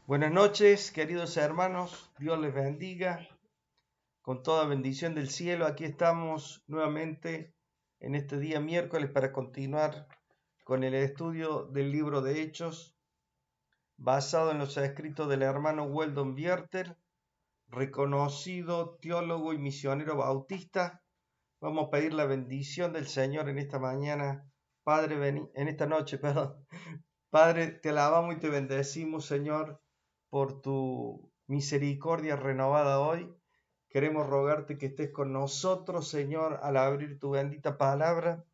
Buenas noches, queridos hermanos. Dios les bendiga con toda bendición del cielo. Aquí estamos nuevamente en este día miércoles para continuar con el estudio del libro de Hechos, basado en los escritos del hermano Weldon Vierter, reconocido teólogo y misionero bautista. Vamos a pedir la bendición del Señor en esta mañana. Padre, en esta noche, perdón. Padre, te alabamos y te bendecimos, Señor, por tu misericordia renovada hoy. Queremos rogarte que estés con nosotros, Señor, al abrir tu bendita palabra,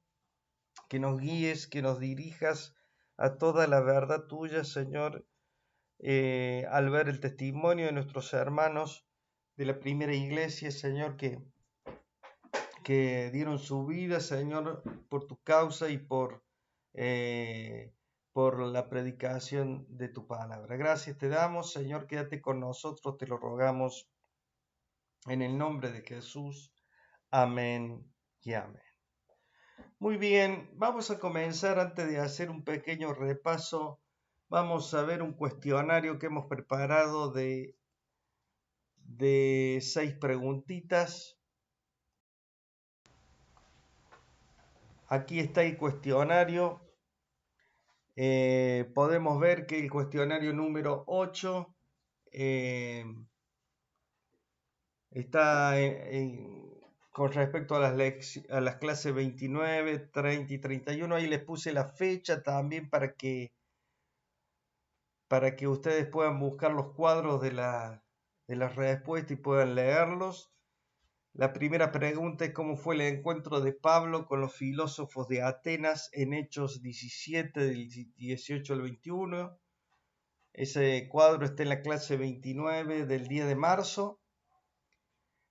que nos guíes, que nos dirijas a toda la verdad tuya, Señor, al ver el testimonio de nuestros hermanos de la primera iglesia, Señor, que dieron su vida, Señor, por tu causa y por la predicación de tu palabra. Gracias te damos, Señor, quédate con nosotros, te lo rogamos en el nombre de Jesús. Amén y amén. Muy bien, vamos a comenzar. Antes de hacer un pequeño repaso, vamos a ver un cuestionario que hemos preparado de 6 preguntitas. Aquí está el cuestionario. Podemos ver que el cuestionario número 8 está con respecto a las clases 29, 30 y 31. Ahí les puse la fecha también para que ustedes puedan buscar los cuadros de las respuestas y puedan leerlos. La primera pregunta es cómo fue el encuentro de Pablo con los filósofos de Atenas en Hechos 17, del 18 al 21. Ese cuadro está en la clase 29 del 10 de marzo.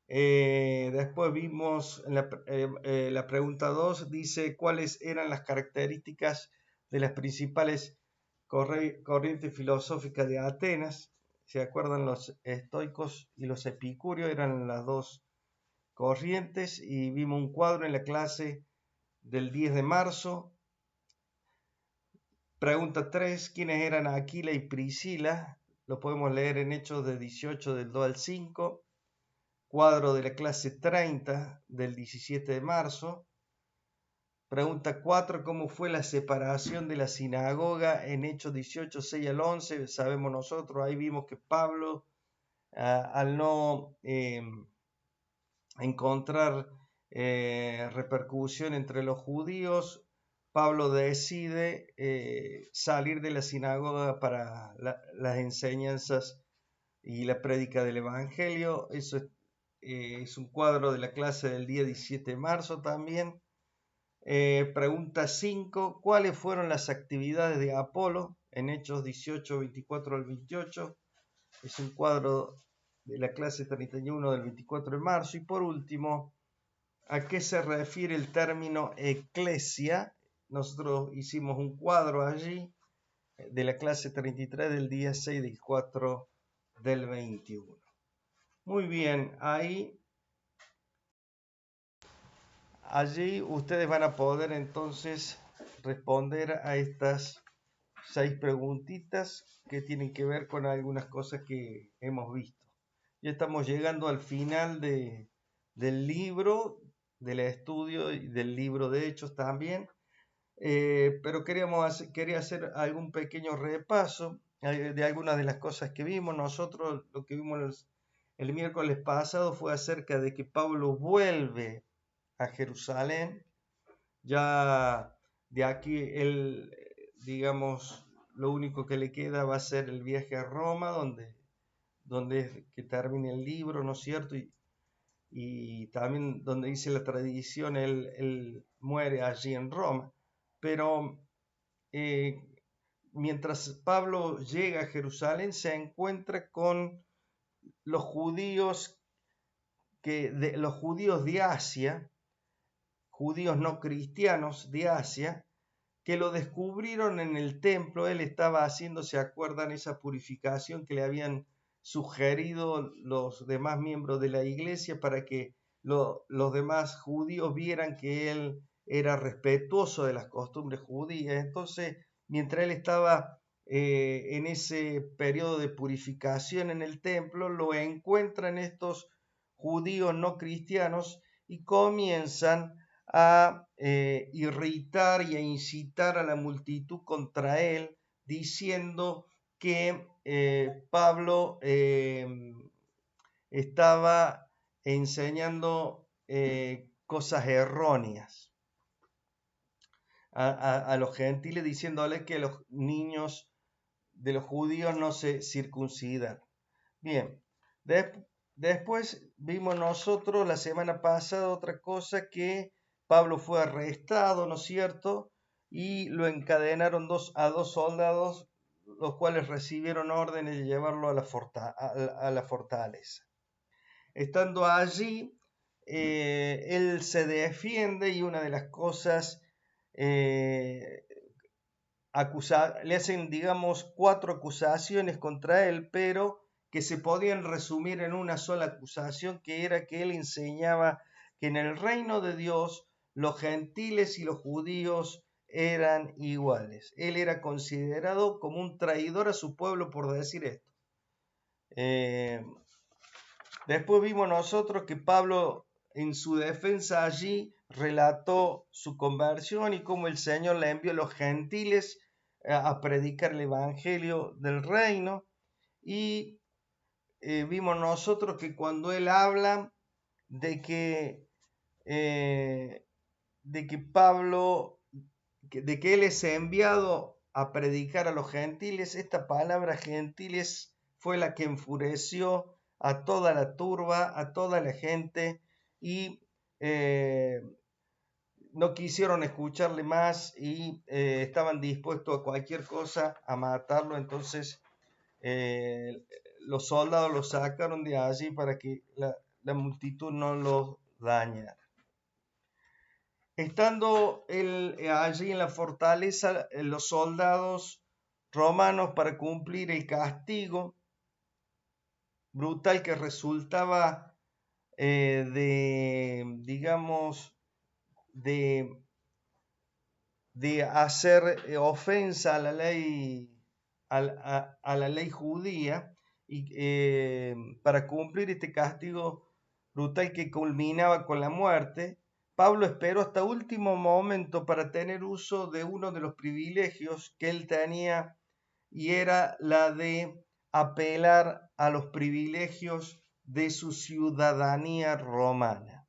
Después vimos la pregunta 2, dice cuáles eran las características de las principales corrientes filosóficas de Atenas. ¿Se acuerdan? Los estoicos y los epicúreos eran las dos corrientes, y vimos un cuadro en la clase del 10 de marzo. Pregunta 3, ¿quiénes eran Aquila y Priscila? Lo podemos leer en Hechos de 18 del 2 al 5. Cuadro de la clase 30 del 17 de marzo. Pregunta 4, ¿cómo fue la separación de la sinagoga en Hechos 18, 6 al 11? Sabemos nosotros, ahí vimos que Pablo, al no encontrar repercusión entre los judíos, Pablo decide salir de la sinagoga para las enseñanzas y la prédica del Evangelio. Eso es un cuadro de la clase del día 17 de marzo también. Pregunta 5, ¿cuáles fueron las actividades de Apolo en Hechos 18, 24 al 28? Es un cuadro de la clase 31 del 24 de marzo. Y por último, ¿a qué se refiere el término eclesia? Nosotros hicimos un cuadro allí de la clase 33 del día 6 del 4 del 21. Muy bien, allí ustedes van a poder entonces responder a estas 6 preguntitas que tienen que ver con algunas cosas que hemos visto. Ya estamos llegando al final del libro, del estudio y del libro de Hechos también, pero quería hacer algún pequeño repaso de algunas de las cosas que vimos. Nosotros lo que vimos el miércoles pasado fue acerca de que Pablo vuelve a Jerusalén. Ya de aquí él, digamos, lo único que le queda va a ser el viaje a Roma, donde es que termine el libro, ¿no es cierto? Y también donde dice la tradición, él muere allí en Roma. Pero mientras Pablo llega a Jerusalén, se encuentra con los judíos los judíos de Asia, judíos no cristianos de Asia, que lo descubrieron en el templo. Él estaba haciendo, ¿se acuerdan?, esa purificación que le habían sugerido los demás miembros de la iglesia para que los demás judíos vieran que él era respetuoso de las costumbres judías. Entonces, mientras él estaba en ese periodo de purificación en el templo, lo encuentran estos judíos no cristianos y comienzan a irritar y a incitar a la multitud contra él, diciendo que Pablo estaba enseñando cosas erróneas a los gentiles, diciéndoles que los niños de los judíos no se circuncidan. Bien, después vimos nosotros la semana pasada otra cosa, que Pablo fue arrestado, ¿no es cierto? Y lo encadenaron a dos soldados, los cuales recibieron órdenes de llevarlo a la fortaleza. Estando allí, él se defiende y una de las cosas, le hacen, digamos, 4 acusaciones contra él, pero que se podían resumir en una sola acusación, que era que él enseñaba que en el reino de Dios los gentiles y los judíos eran iguales. Él era considerado como un traidor a su pueblo por decir esto. Después vimos nosotros que Pablo, en su defensa allí, relató su conversión y cómo el Señor le envió a los gentiles a predicar el evangelio del reino. Y vimos nosotros que cuando él habla de que Pablo, de que él es enviado a predicar a los gentiles, esta palabra gentiles fue la que enfureció a toda la turba, a toda la gente, y no quisieron escucharle más y estaban dispuestos a cualquier cosa, a matarlo. Entonces los soldados lo sacaron de allí para que la multitud no los dañara. Estando él allí en la fortaleza, los soldados romanos, para cumplir el castigo brutal que resultaba digamos, de hacer ofensa a la ley, a la ley judía, y para cumplir este castigo brutal que culminaba con la muerte, Pablo esperó hasta último momento para tener uso de uno de los privilegios que él tenía, y era la de apelar a los privilegios de su ciudadanía romana.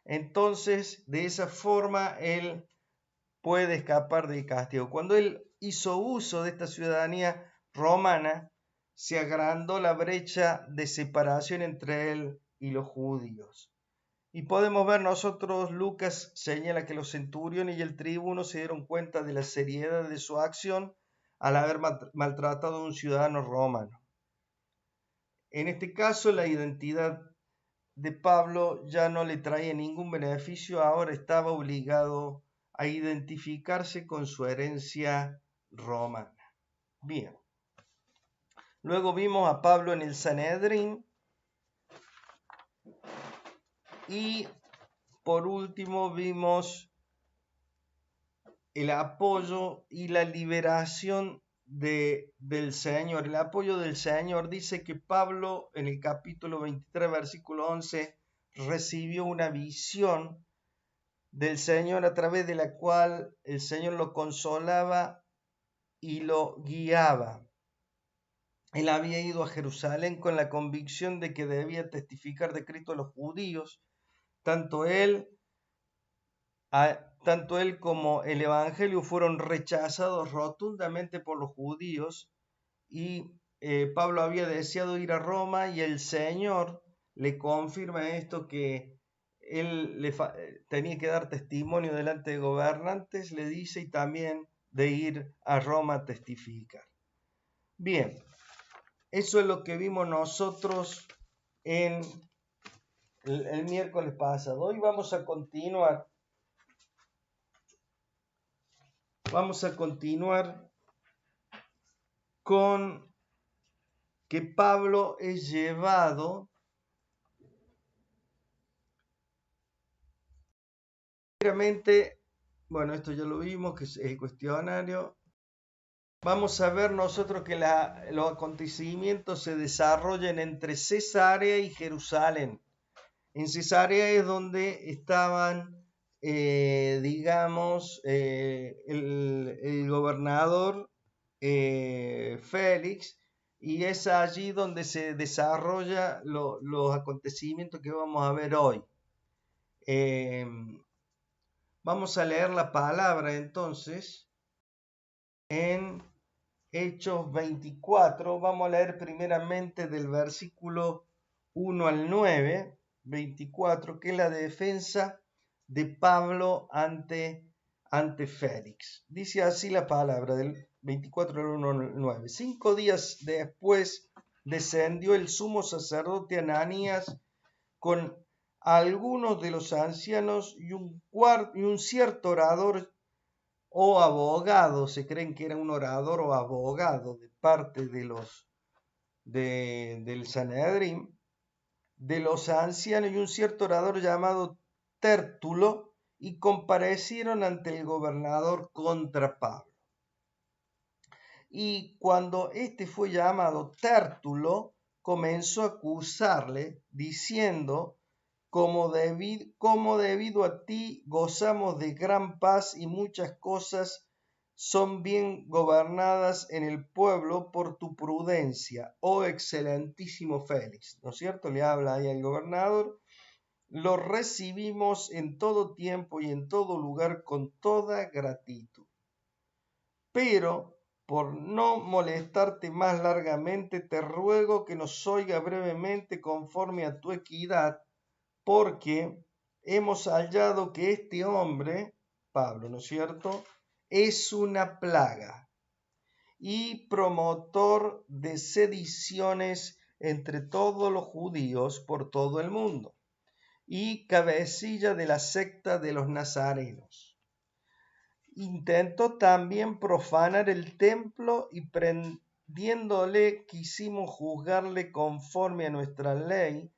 Entonces, de esa forma, él puede escapar del castigo. Cuando él hizo uso de esta ciudadanía romana, se agrandó la brecha de separación entre él y los judíos. Y podemos ver nosotros, Lucas señala que los centuriones y el tribuno se dieron cuenta de la seriedad de su acción al haber maltratado a un ciudadano romano. En este caso, la identidad de Pablo ya no le traía ningún beneficio, ahora estaba obligado a identificarse con su herencia romana. Bien. Luego vimos a Pablo en el Sanedrín. Y por último vimos el apoyo y la liberación del Señor. El apoyo del Señor dice que Pablo en el capítulo 23, versículo 11, recibió una visión del Señor a través de la cual el Señor lo consolaba y lo guiaba. Él había ido a Jerusalén con la convicción de que debía testificar de Cristo a los judíos. Tanto él como el Evangelio fueron rechazados rotundamente por los judíos, y Pablo había deseado ir a Roma, y el Señor le confirma esto, que él tenía que dar testimonio delante de gobernantes, le dice, y también de ir a Roma a testificar. Bien, eso es lo que vimos nosotros en el miércoles pasado. Hoy vamos a continuar. Vamos a continuar con que Pablo es llevado primeramente, bueno, esto ya lo vimos, que es el cuestionario. vamos a ver nosotros que los acontecimientos se desarrollan entre Cesarea y Jerusalén. En Cesarea es donde estaban, digamos, el gobernador Félix, y es allí donde se desarrollan los acontecimientos que vamos a ver hoy. Vamos a leer la palabra entonces en Hechos 24. Vamos a leer primeramente del versículo 1 al 9, 24, que es la defensa de Pablo ante Félix. Dice así la palabra del 24 al 1 al 9. 5 días después descendió el sumo sacerdote Ananías con algunos de los ancianos y un cierto orador o abogado, se creen que era un orador o abogado de parte del Sanedrín, de los ancianos y un cierto orador llamado Tértulo, y comparecieron ante el gobernador contra Pablo. Y cuando éste fue llamado Tértulo, comenzó a acusarle, diciendo: como debido a ti gozamos de gran paz y muchas cosas son bien gobernadas en el pueblo por tu prudencia, oh excelentísimo Félix. ¿No es cierto? Le habla ahí al gobernador. Lo recibimos en todo tiempo y en todo lugar con toda gratitud. Pero, por no molestarte más largamente, te ruego que nos oiga brevemente conforme a tu equidad, porque hemos hallado que este hombre, Pablo, ¿no es cierto?, es una plaga y promotor de sediciones entre todos los judíos por todo el mundo, y cabecilla de la secta de los nazarenos. Intentó también profanar el templo y prendiéndole quisimos juzgarle conforme a nuestra ley,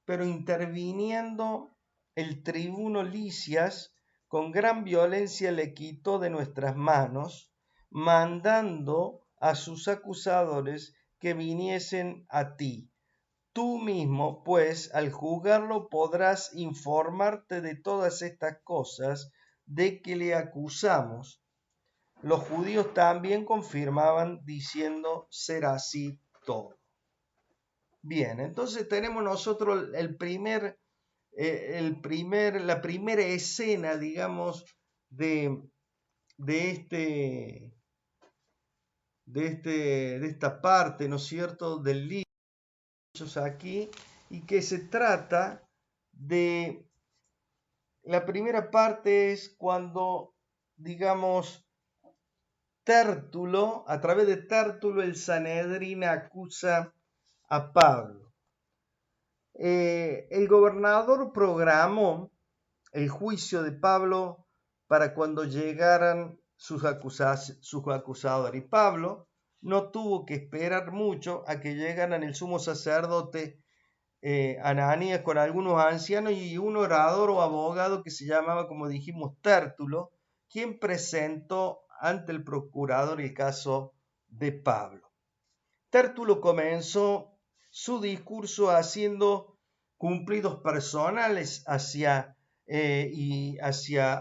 pero interviniendo el tribuno Licias, con gran violencia le quitó de nuestras manos, mandando a sus acusadores que viniesen a ti. Tú mismo, pues, al juzgarlo podrás informarte de todas estas cosas de que le acusamos. Los judíos también confirmaban diciendo ser así todo. Bien, entonces tenemos nosotros la primera escena, digamos, de esta parte, ¿no es cierto?, del libro aquí, y que se trata de, la primera parte es cuando, digamos, Tértulo, a través de Tértulo, el Sanedrín acusa a Pablo. El gobernador programó el juicio de Pablo para cuando llegaran sus acusadores. Y Pablo no tuvo que esperar mucho a que llegaran el sumo sacerdote Ananías con algunos ancianos y un orador o abogado que se llamaba, como dijimos, Tértulo, quien presentó ante el procurador el caso de Pablo. Tértulo comenzó su discurso haciendo cumplidos personales hacia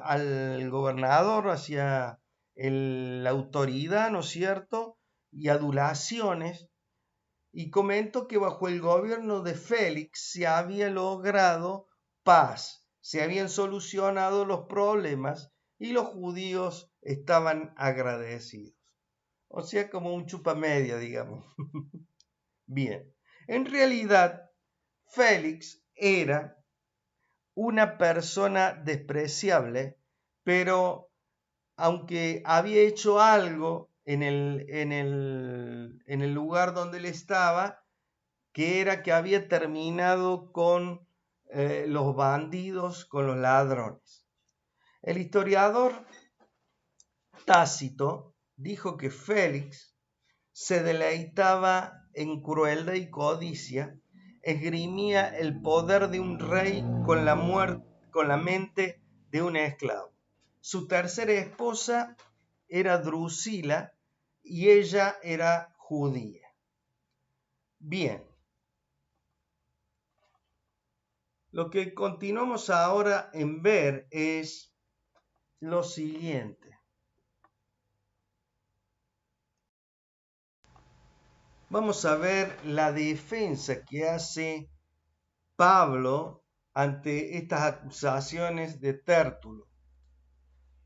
al gobernador, hacia la autoridad, ¿no es cierto?, y adulaciones, y comentó que bajo el gobierno de Félix se había logrado paz, se habían solucionado los problemas y los judíos estaban agradecidos. O sea, como un chupamedia, digamos. Bien, en realidad, Félix era una persona despreciable, pero aunque había hecho algo en el lugar donde él estaba, que era que había terminado con los bandidos, con los ladrones. El historiador Tácito dijo que Félix se deleitaba en crueldad y codicia, esgrimía el poder de un rey con la mente de un esclavo. Su tercera esposa era Drusila y ella era judía. Bien, lo que continuamos ahora en ver es lo siguiente. Vamos a ver la defensa que hace Pablo ante estas acusaciones de Tértulo.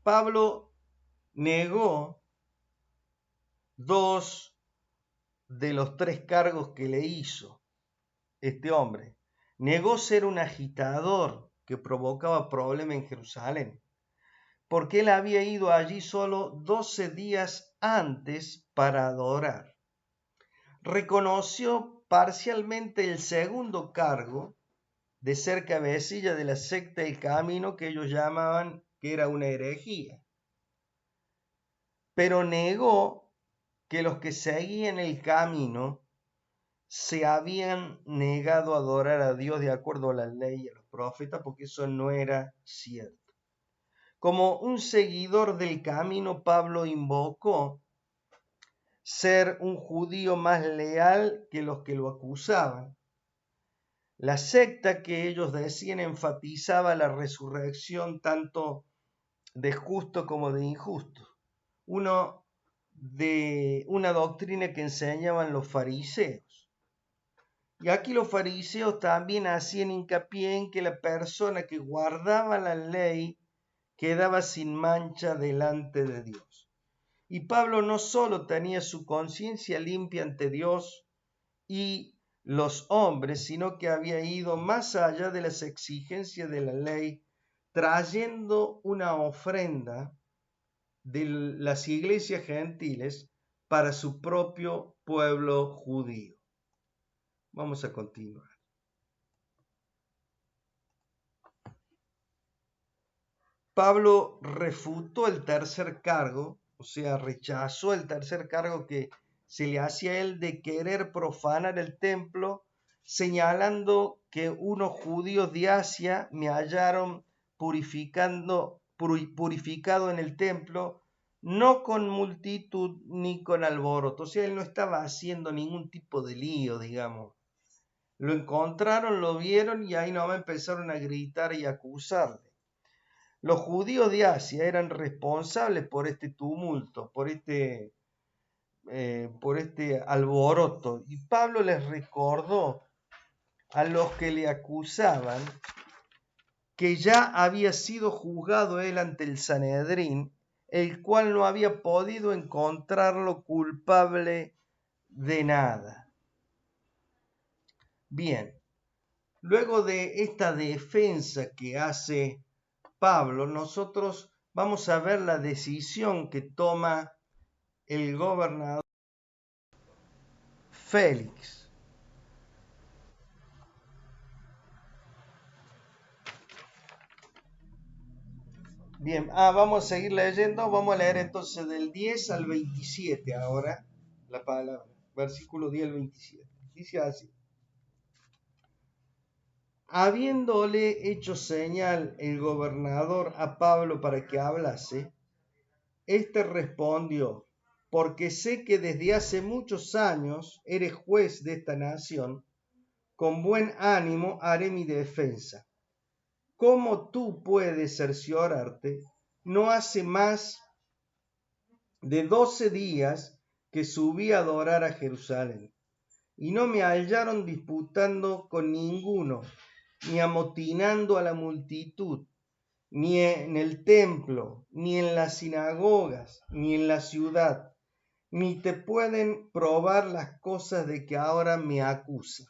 Pablo negó 2 de los 3 cargos que le hizo este hombre. Negó ser un agitador que provocaba problemas en Jerusalén, porque él había ido allí solo 12 días antes para adorar. Reconoció parcialmente el segundo cargo de ser cabecilla de la secta del camino que ellos llamaban que era una herejía. Pero negó que los que seguían el camino se habían negado a adorar a Dios de acuerdo a la ley y a los profetas, porque eso no era cierto. Como un seguidor del camino, Pablo invocó ser un judío más leal que los que lo acusaban. La secta que ellos decían enfatizaba la resurrección tanto de justo como de injusto. Una doctrina que enseñaban los fariseos. Y aquí los fariseos también hacían hincapié en que la persona que guardaba la ley quedaba sin mancha delante de Dios. Y Pablo no solo tenía su conciencia limpia ante Dios y los hombres, sino que había ido más allá de las exigencias de la ley, trayendo una ofrenda de las iglesias gentiles para su propio pueblo judío. Vamos a continuar. Pablo refutó el tercer cargo, o sea, rechazó el tercer cargo que se le hacía a él de querer profanar el templo, señalando que unos judíos de Asia me hallaron purificado en el templo, no con multitud ni con alboroto. O sea, él no estaba haciendo ningún tipo de lío, digamos. Lo encontraron, lo vieron y ahí nomás empezaron a gritar y a acusarle. Los judíos de Asia eran responsables por este tumulto, por este alboroto. Y Pablo les recordó a los que le acusaban que ya había sido juzgado él ante el Sanedrín, el cual no había podido encontrarlo culpable de nada. Bien, luego de esta defensa que hace Pablo, nosotros vamos a ver la decisión que toma el gobernador Félix. Bien, vamos a seguir leyendo, vamos a leer entonces del 10 al 27 ahora la palabra, versículo 10 al 27. Dice así: habiéndole hecho señal el gobernador a Pablo para que hablase, éste respondió: porque sé que desde hace muchos años eres juez de esta nación, con buen ánimo haré mi defensa. ¿Cómo tú puedes cerciorarte? No hace más de 12 días que subí a adorar a Jerusalén, y no me hallaron disputando con ninguno, ni amotinando a la multitud, ni en el templo, ni en las sinagogas, ni en la ciudad, ni te pueden probar las cosas de que ahora me acusan.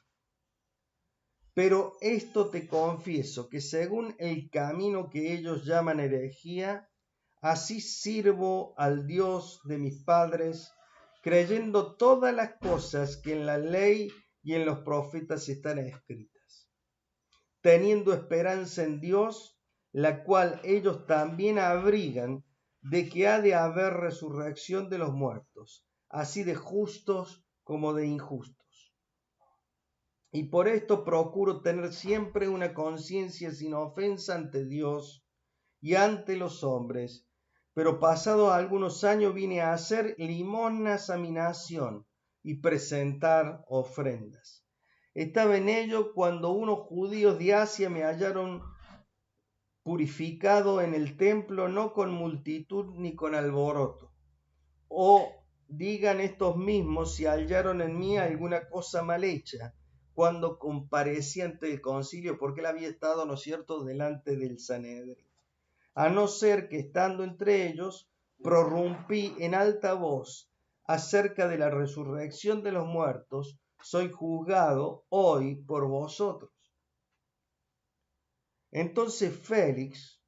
Pero esto te confieso, que según el camino que ellos llaman herejía, así sirvo al Dios de mis padres, creyendo todas las cosas que en la ley y en los profetas están escritas, teniendo esperanza en Dios, la cual ellos también abrigan, de que ha de haber resurrección de los muertos, así de justos como de injustos. Y por esto procuro tener siempre una conciencia sin ofensa ante Dios y ante los hombres, pero pasados algunos años vine a hacer limosnas a mi nación y presentar ofrendas. Estaba en ello cuando unos judíos de Asia me hallaron purificado en el templo, no con multitud ni con alboroto. O digan estos mismos si hallaron en mí alguna cosa mal hecha cuando comparecí ante el concilio, porque él había estado, ¿no es cierto?, delante del Sanedrín. A no ser que estando entre ellos, prorrumpí en alta voz acerca de la resurrección de los muertos, soy juzgado hoy por vosotros. Entonces Félix,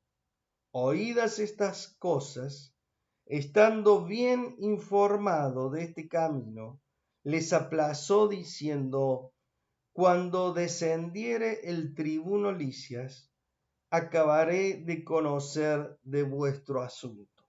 oídas estas cosas, estando bien informado de este camino, les aplazó diciendo: cuando descendiere el tribuno Lisias, acabaré de conocer de vuestro asunto.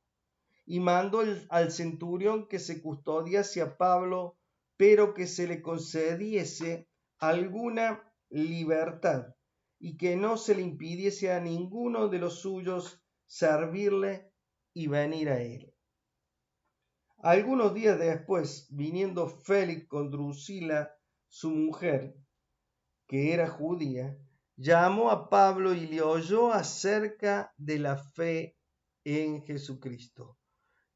Y mandó al centurión que se custodiase a Pablo, pero que se le concediese alguna libertad y que no se le impidiese a ninguno de los suyos servirle y venir a él. Algunos días después, viniendo Félix con Drusila, su mujer, que era judía, llamó a Pablo y le oyó acerca de la fe en Jesucristo.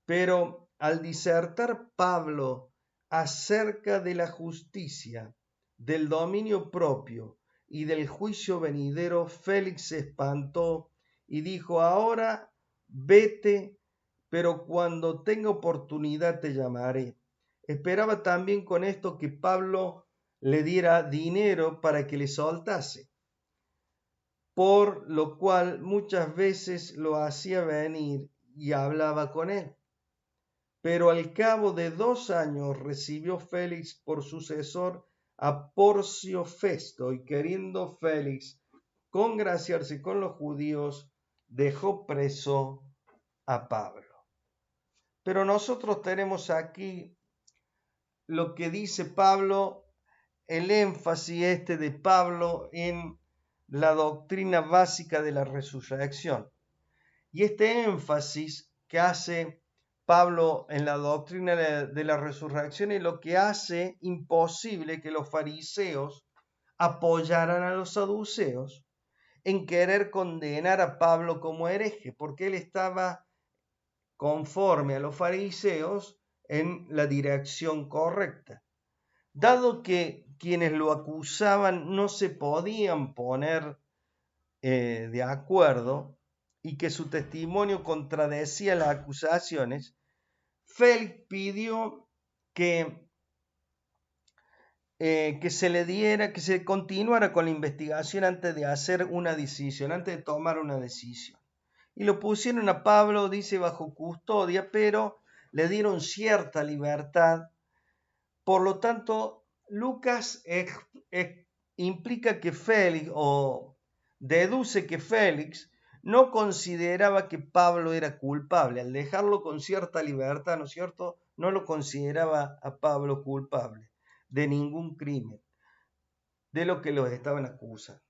Pero al disertar Pablo acerca de la justicia, del dominio propio y del juicio venidero, Félix se espantó y dijo: ahora vete, pero cuando tenga oportunidad te llamaré. Esperaba también con esto que Pablo le diera dinero para que le soltase, por lo cual muchas veces lo hacía venir y hablaba con él. Pero al cabo de 2 años recibió Félix por sucesor a Porcio Festo, y queriendo Félix congraciarse con los judíos, dejó preso a Pablo. Pero nosotros tenemos aquí lo que dice Pablo, el énfasis de Pablo en la doctrina básica de la resurrección. Y este énfasis que hace Pablo en la doctrina de la resurrección es lo que hace imposible que los fariseos apoyaran a los saduceos en querer condenar a Pablo como hereje, porque él estaba conforme a los fariseos en la dirección correcta. Dado que quienes lo acusaban no se podían poner de acuerdo y que su testimonio contradecía las acusaciones, Félix pidió que se continuara con la investigación antes de hacer una decisión, antes de tomar una decisión. Y lo pusieron a Pablo, dice, bajo custodia, pero le dieron cierta libertad. Por lo tanto, Lucas implica que Félix, o deduce que Félix no consideraba que Pablo era culpable. Al dejarlo con cierta libertad, ¿no es cierto?, no lo consideraba a Pablo culpable de ningún crimen, de lo que los estaban acusando.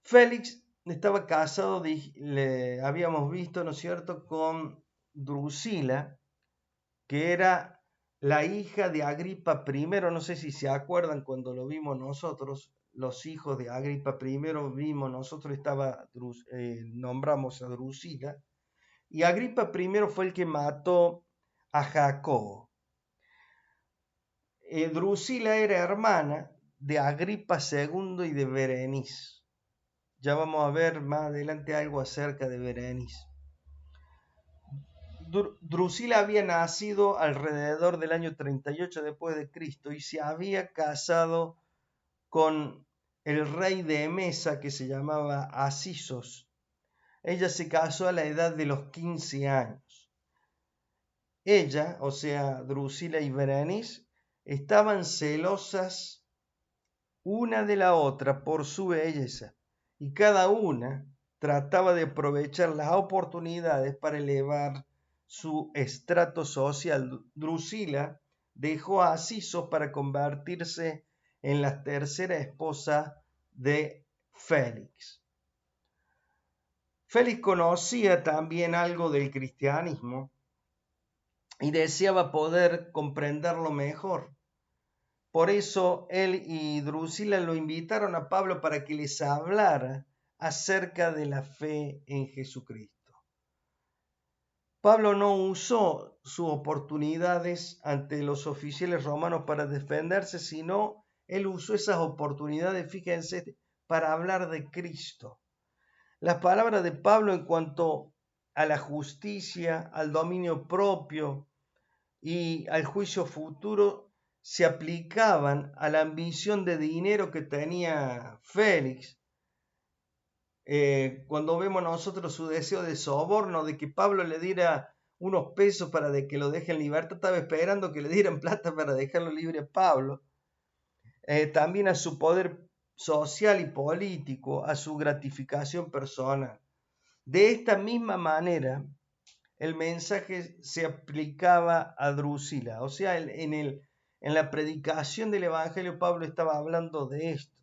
Félix estaba casado, le habíamos visto, ¿no es cierto?, con Drusila, que era la hija de Agripa I. No sé si se acuerdan cuando lo vimos nosotros, los hijos de Agripa I, vimos nosotros, nombramos a Drusila, y Agripa I fue el que mató a Jacobo. Drusila era hermana de Agripa II y de Berenice. Ya vamos a ver más adelante algo acerca de Berenice. Drusila había nacido alrededor del año 38 después de Cristo y se había casado con el rey de Emesa, que se llamaba Asisos. Ella se casó a la edad de los 15 años. Ella, o sea, Drusila y Berenice, estaban celosas una de la otra por su belleza, y cada una trataba de aprovechar las oportunidades para elevar su estrato social. Drusila dejó a Asisos para convertirse en la tercera esposa de Félix. Félix conocía también algo del cristianismo y deseaba poder comprenderlo mejor. Por eso él y Drusila lo invitaron a Pablo para que les hablara acerca de la fe en Jesucristo. Pablo no usó sus oportunidades ante los oficiales romanos para defenderse, sino él usó esas oportunidades, fíjense, para hablar de Cristo. Las palabras de Pablo en cuanto a la justicia, al dominio propio y al juicio futuro se aplicaban a la ambición de dinero que tenía Félix. Cuando vemos nosotros su deseo de soborno, de que Pablo le diera unos pesos para de que lo deje en libertad, estaba esperando que le dieran plata para dejarlo libre a Pablo. También a su poder social y político, a su gratificación personal. De esta misma manera, el mensaje se aplicaba a Drusila. O sea, en la predicación del Evangelio, Pablo estaba hablando de esto,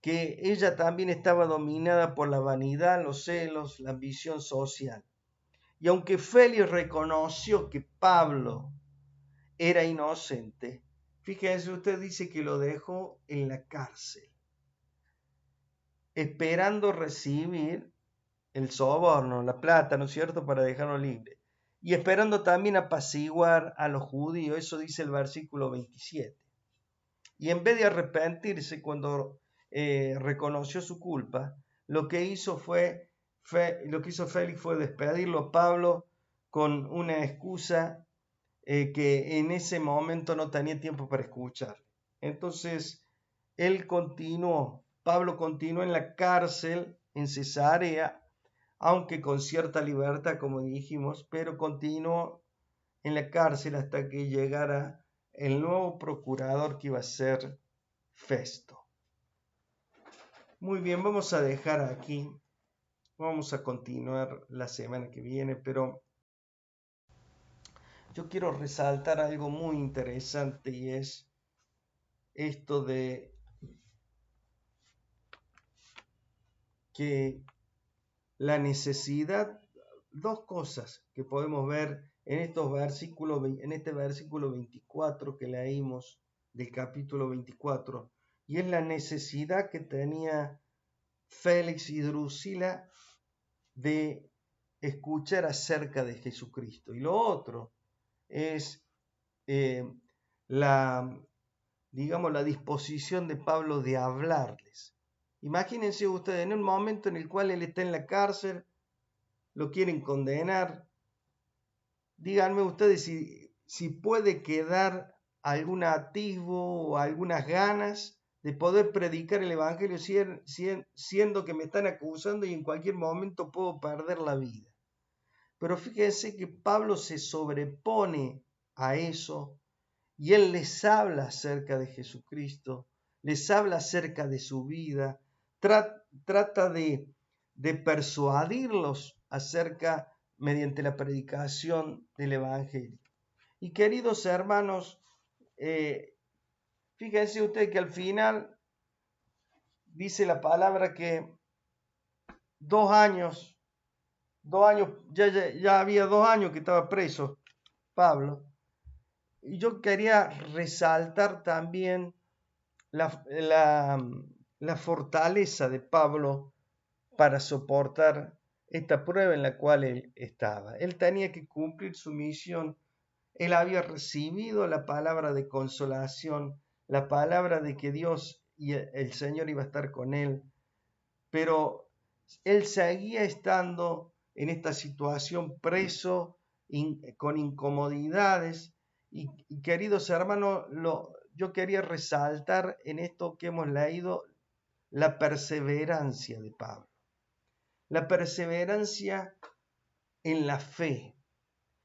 que ella también estaba dominada por la vanidad, los celos, la ambición social. Y aunque Félix reconoció que Pablo era inocente, fíjense, usted dice que lo dejó en la cárcel, esperando recibir el soborno, la plata, ¿no es cierto?, para dejarlo libre. Y esperando también apaciguar a los judíos, eso dice el versículo 27. Y en vez de arrepentirse cuando reconoció su culpa, lo que hizo Félix fue despedirlo a Pablo con una excusa que en ese momento no tenía tiempo para escuchar. Entonces, Pablo continuó en la cárcel en Cesarea, aunque con cierta libertad, como dijimos, pero continuó en la cárcel hasta que llegara el nuevo procurador que iba a ser Festo. Muy bien, vamos a dejar aquí. Vamos a continuar la semana que viene, pero yo quiero resaltar algo muy interesante y es esto de que la necesidad, dos cosas que podemos ver en este versículo 24 que leímos del capítulo 24, y es la necesidad que tenía Félix y Drusila de escuchar acerca de Jesucristo. Y lo otro es la disposición de Pablo de hablarles. Imagínense ustedes en un momento en el cual él está en la cárcel, lo quieren condenar. Díganme ustedes si puede quedar algún atisbo o algunas ganas de poder predicar el Evangelio siendo que me están acusando y en cualquier momento puedo perder la vida. Pero fíjense que Pablo se sobrepone a eso y él les habla acerca de Jesucristo, les habla acerca de su vida, trata de persuadirlos acerca mediante la predicación del Evangelio. Y queridos hermanos, fíjense ustedes que al final dice la palabra que 2 años, ya había 2 años que estaba preso Pablo. Y yo quería resaltar también la fortaleza de Pablo para soportar esta prueba en la cual él estaba. Él tenía que cumplir su misión. Él había recibido la palabra de consolación, la palabra de que Dios y el Señor iba a estar con él, pero él seguía estando en esta situación preso, con incomodidades. Y queridos hermanos, yo quería resaltar en esto que hemos leído la perseverancia de Pablo. La perseverancia en la fe,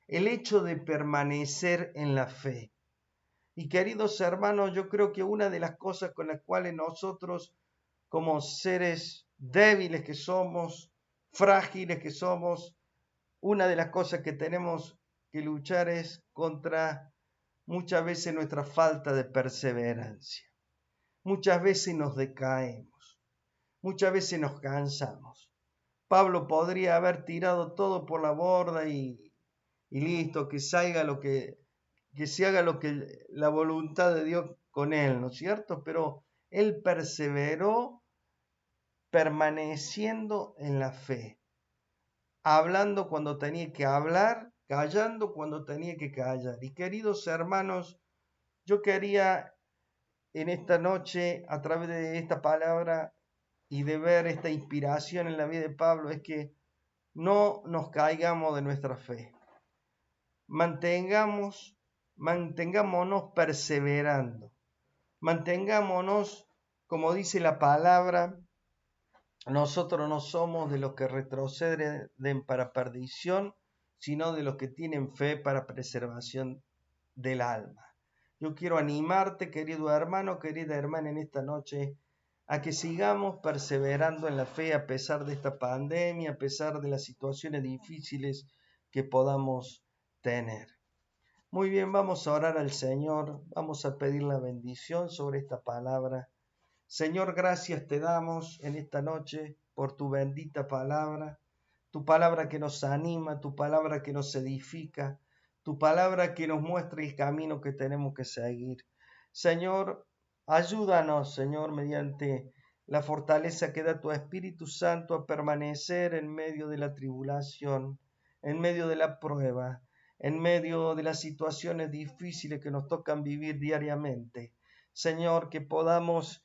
el hecho de permanecer en la fe. Y queridos hermanos, yo creo que una de las cosas con las cuales nosotros, como seres débiles que somos, frágiles que somos, una de las cosas que tenemos que luchar es contra muchas veces nuestra falta de perseverancia. Muchas veces nos decaemos, muchas veces nos cansamos. Pablo podría haber tirado todo por la borda y listo, que salga que se haga lo que la voluntad de Dios con él, ¿no es cierto? Pero él perseveró permaneciendo en la fe, hablando cuando tenía que hablar, callando cuando tenía que callar. Y queridos hermanos, yo quería en esta noche, a través de esta palabra y de ver esta inspiración en la vida de Pablo, es que no nos caigamos de nuestra fe. Mantengámonos perseverando. Mantengámonos, como dice la palabra, nosotros no somos de los que retroceden para perdición, sino de los que tienen fe para preservación del alma. Yo quiero animarte, querido hermano, querida hermana, en esta noche, a que sigamos perseverando en la fe a pesar de esta pandemia, a pesar de las situaciones difíciles que podamos tener. Muy bien, vamos a orar al Señor, vamos a pedir la bendición sobre esta palabra. Señor, gracias te damos en esta noche por tu bendita palabra, tu palabra que nos anima, tu palabra que nos edifica, tu palabra que nos muestra el camino que tenemos que seguir. Señor, ayúdanos, Señor, mediante la fortaleza que da tu Espíritu Santo a permanecer en medio de la tribulación, en medio de la prueba, en medio de las situaciones difíciles que nos tocan vivir diariamente. Señor, que podamos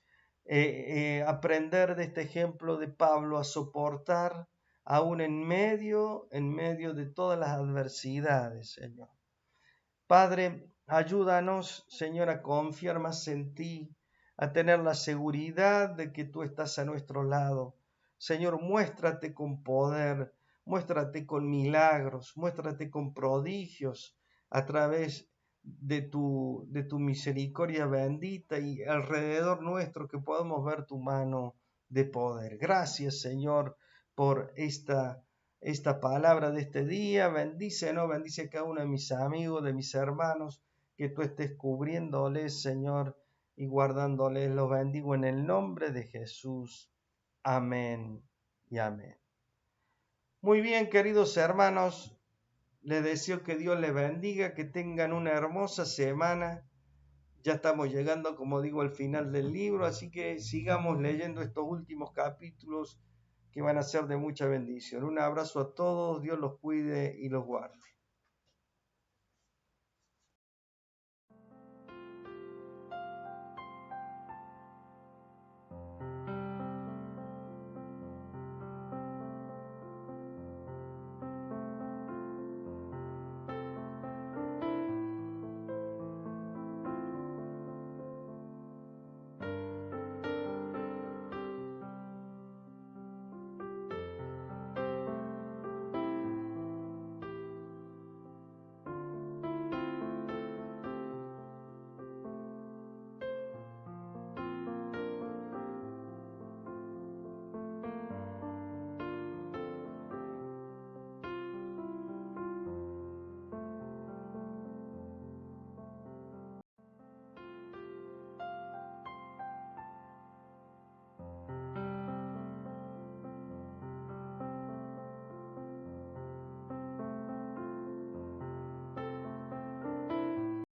aprender de este ejemplo de Pablo a soportar aún en medio de todas las adversidades, Señor. Padre, ayúdanos, Señor, a confiar más en ti, a tener la seguridad de que tú estás a nuestro lado. Señor, muéstrate con poder, muéstrate con milagros, muéstrate con prodigios a través de tu misericordia bendita y alrededor nuestro que podamos ver tu mano de poder. Gracias, Señor, por esta palabra de este día. Bendícenos, bendice a cada uno de mis amigos, de mis hermanos, que tú estés cubriéndoles, Señor, y guardándoles. Los bendigo en el nombre de Jesús. Amén y amén. Muy bien, queridos hermanos, les deseo que Dios les bendiga, que tengan una hermosa semana. Ya estamos llegando, como digo, al final del libro, así que sigamos leyendo estos últimos capítulos que van a ser de mucha bendición. Un abrazo a todos, Dios los cuide y los guarde.